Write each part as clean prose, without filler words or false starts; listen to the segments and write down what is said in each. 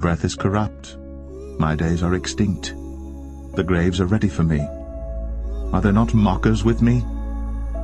breath is corrupt. My days are extinct. The graves are ready for me. Are there not mockers with me?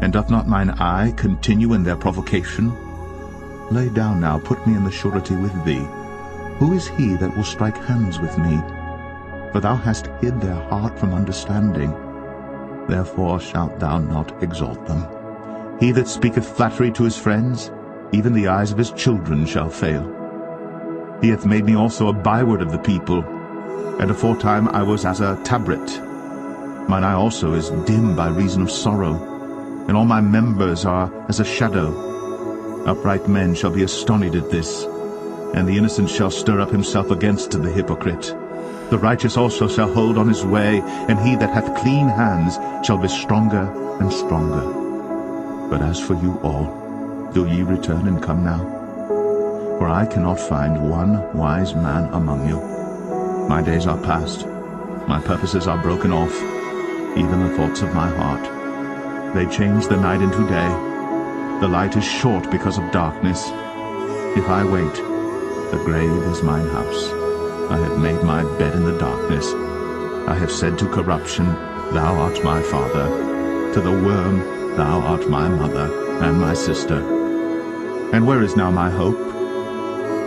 And doth not mine eye continue in their provocation? Lay down now, put me in the surety with thee. Who is he that will strike hands with me? For thou hast hid their heart from understanding. Therefore shalt thou not exalt them. He that speaketh flattery to his friends, even the eyes of his children shall fail. He hath made me also a byword of the people, and aforetime I was as a tabret. Mine eye also is dim by reason of sorrow, and all my members are as a shadow. Upright men shall be astonished at this, and the innocent shall stir up himself against the hypocrite. The righteous also shall hold on his way, and he that hath clean hands shall be stronger and stronger. But as for you all, do ye return and come now? For I cannot find one wise man among you. My days are past, my purposes are broken off, even the thoughts of my heart. They change the night into day. The light is short because of darkness. If I wait, the grave is mine house. I have made my bed in the darkness. I have said to corruption, Thou art my father. To the worm, Thou art my mother and my sister. And where is now my hope?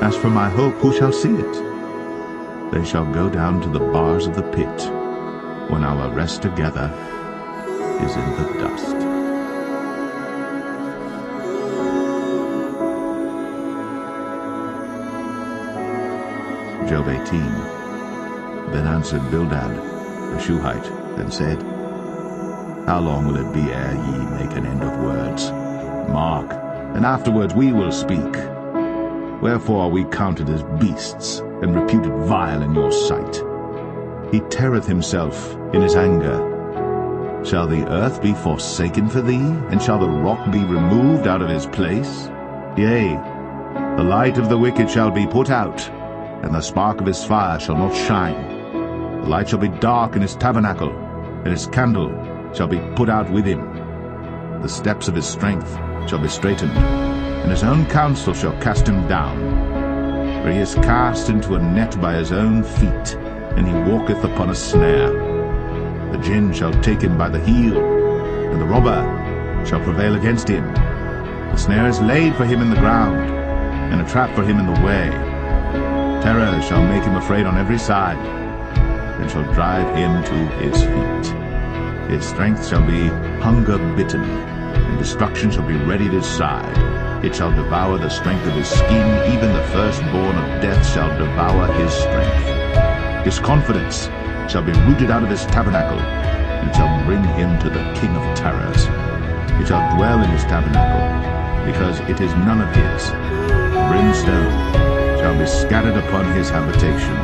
As for my hope, who shall see it? They shall go down to the bars of the pit, when our rest together is in the dust. Job 18. Then answered Bildad the Shuhite, and said, How long will it be ere ye make an end of words? Mark, and afterwards we will speak. Wherefore are we counted as beasts, and reputed vile in your sight? He teareth himself in his anger. Shall the earth be forsaken for thee, and shall the rock be removed out of his place? Yea, the light of the wicked shall be put out, and the spark of his fire shall not shine. The light shall be dark in his tabernacle, and his candle shall be put out with him. The steps of his strength shall be straitened, and his own counsel shall cast him down. For he is cast into a net by his own feet, and he walketh upon a snare. The gin shall take him by the heel, and the robber shall prevail against him. The snare is laid for him in the ground, and a trap for him in the way. Terror shall make him afraid on every side, and shall drive him to his feet. His strength shall be hunger-bitten, and destruction shall be ready at his side. It shall devour the strength of his skin, even the firstborn of death shall devour his strength. His confidence shall be rooted out of his tabernacle, and shall bring him to the king of terrors. It shall dwell in his tabernacle, because it is none of his. Brimstone shall be scattered upon his habitation.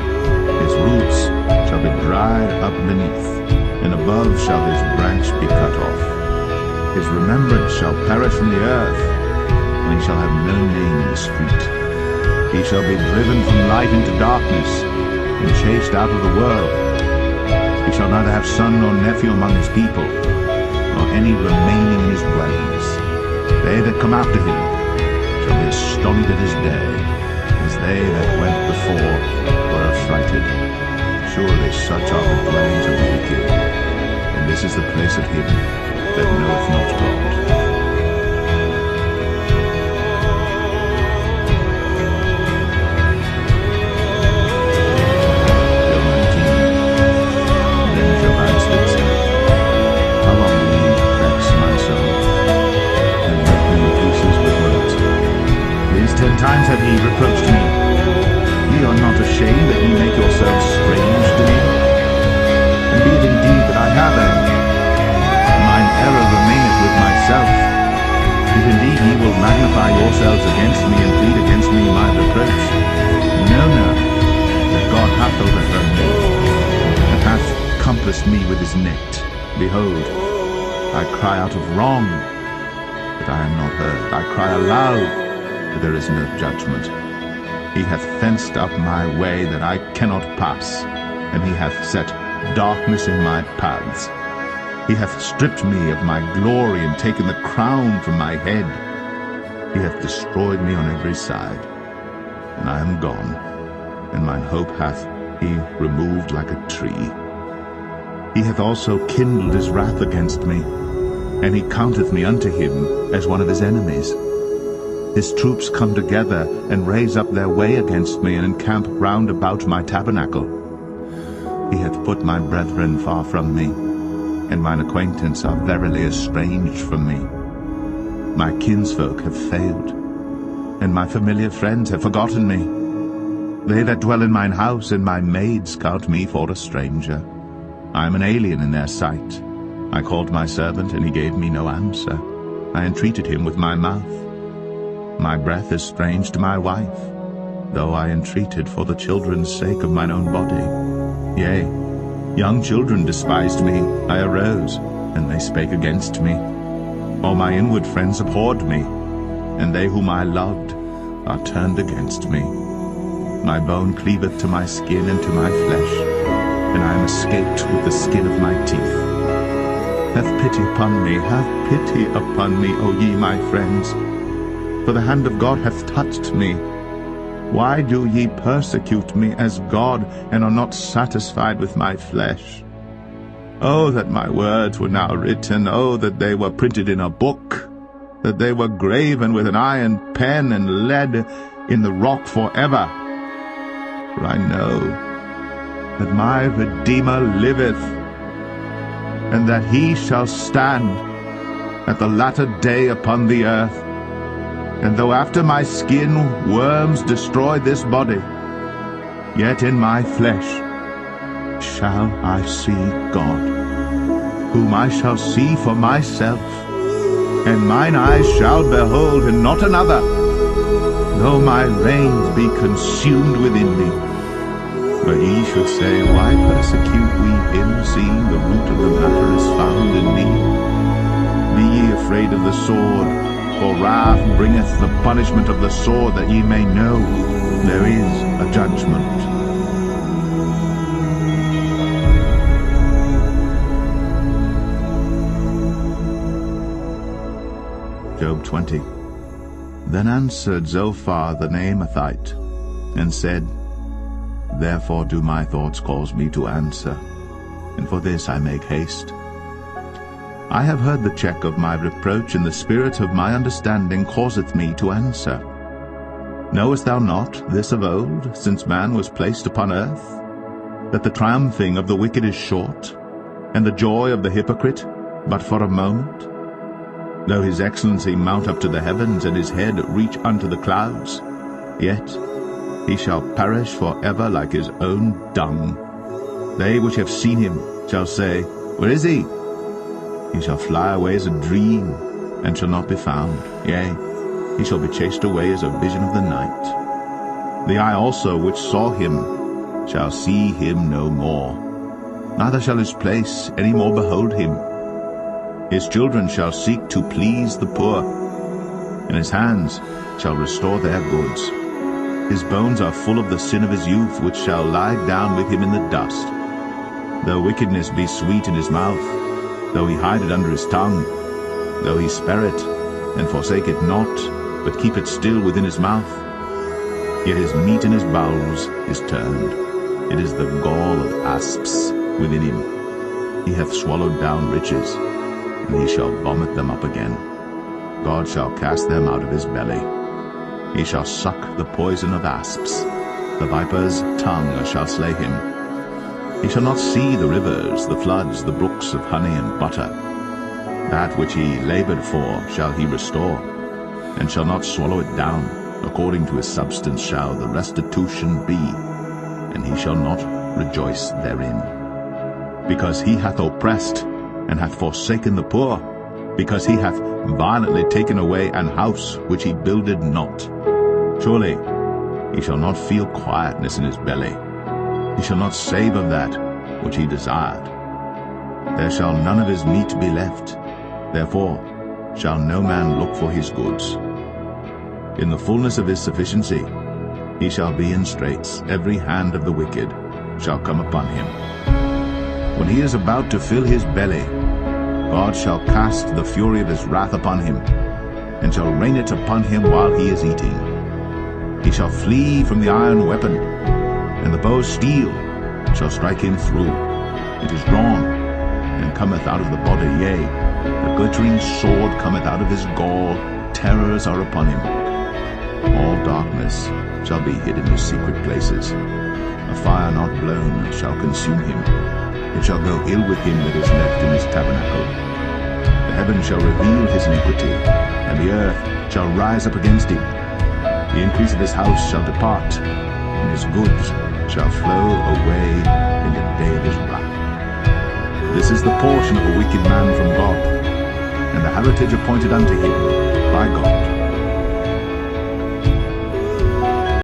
His roots shall be dried up beneath, and above shall his branch be cut off. His remembrance shall perish from the earth, and he shall have no name in the street. He shall be driven from light into darkness, and chased out of the world. He shall neither have son nor nephew among his people, nor any remaining in his dwellings. They that come after him shall be astonished at his day, as they that went before were affrighted. Surely such are the dwellings of the wicked, and this is the place of him that knoweth not God. Times have ye reproached me. Ye are not ashamed that ye make yourselves strange to me. And be it indeed that I have erred, mine error remaineth with myself. If indeed ye will magnify yourselves against me, and plead against me my reproach, know now that God hath overthrown me, and hath compassed me with his net. Behold, I cry out of wrong, but I am not heard. I cry aloud, but there is no judgment. He hath fenced up my way that I cannot pass, and he hath set darkness in my paths. He hath stripped me of my glory, and taken the crown from my head. He hath destroyed me on every side, and I am gone, and mine hope hath he removed like a tree. He hath also kindled his wrath against me, and he counteth me unto him as one of his enemies. His troops come together, and raise up their way against me, and encamp round about my tabernacle. He hath put my brethren far from me, and mine acquaintance are verily estranged from me. My kinsfolk have failed, and my familiar friends have forgotten me. They that dwell in mine house and my maids count me for a stranger. I am an alien in their sight. I called my servant, and he gave me no answer. I entreated him with my mouth. My breath is strange to my wife, though I entreated for the children's sake of mine own body. Yea, young children despised me. I arose, and they spake against me. All my inward friends abhorred me, and they whom I loved are turned against me. My bone cleaveth to my skin and to my flesh, and I am escaped with the skin of my teeth. Have pity upon me, have pity upon me, O ye my friends, for the hand of God hath touched me. Why do ye persecute me as God, and are not satisfied with my flesh? Oh, that my words were now written, oh, that they were printed in a book, that they were graven with an iron pen and lead in the rock forever. For I know that my Redeemer liveth, and that he shall stand at the latter day upon the earth. And though after my skin worms destroy this body, yet in my flesh shall I see God, whom I shall see for myself, and mine eyes shall behold, and not another, though my reins be consumed within me. But ye should say, why persecute we him, seeing the root of the matter is found in me? Be ye afraid of the sword, for wrath bringeth the punishment of the sword, that ye may know there is a judgment. Job 20. Then answered Zophar the Naamathite, and said, Therefore do my thoughts cause me to answer, and for this I make haste. I have heard the check of my reproach, and the spirit of my understanding causeth me to answer. Knowest thou not this of old, since man was placed upon earth, that the triumphing of the wicked is short, and the joy of the hypocrite but for a moment? Though his excellency mount up to the heavens, and his head reach unto the clouds, yet he shall perish for ever like his own dung. They which have seen him shall say, Where is he? He shall fly away as a dream, and shall not be found. Yea, he shall be chased away as a vision of the night. The eye also which saw him shall see him no more, neither shall his place any more behold him. His children shall seek to please the poor, and his hands shall restore their goods. His bones are full of the sin of his youth, which shall lie down with him in the dust. Though wickedness be sweet in his mouth, though he hide it under his tongue, though he spare it, and forsake it not, but keep it still within his mouth, yet his meat in his bowels is turned. It is the gall of asps within him. He hath swallowed down riches, and he shall vomit them up again. God shall cast them out of his belly. He shall suck the poison of asps. The viper's tongue shall slay him. He shall not see the rivers, the floods, the brooks of honey and butter. That which he labored for shall he restore, and shall not swallow it down. According to his substance shall the restitution be, and he shall not rejoice therein. Because he hath oppressed, and hath forsaken the poor, because he hath violently taken away an house which he builded not. Surely he shall not feel quietness in his belly. He shall not save of that which he desired. There shall none of his meat be left. Therefore shall no man look for his goods. In the fullness of his sufficiency he shall be in straits. Every hand of the wicked shall come upon him. When he is about to fill his belly, God shall cast the fury of his wrath upon him, and shall rain it upon him while he is eating. He shall flee from the iron weapon, and the bow of steel shall strike him through. It is drawn, and cometh out of the body, yea, the glittering sword cometh out of his gall, terrors are upon him. All darkness shall be hid in his secret places. A fire not blown shall consume him. It shall go ill with him that is left in his tabernacle. The heaven shall reveal his iniquity, and the earth shall rise up against him. The increase of his house shall depart, and his goods shall flow away in the day of his wrath. This is the portion of a wicked man from God, and the heritage appointed unto him by God.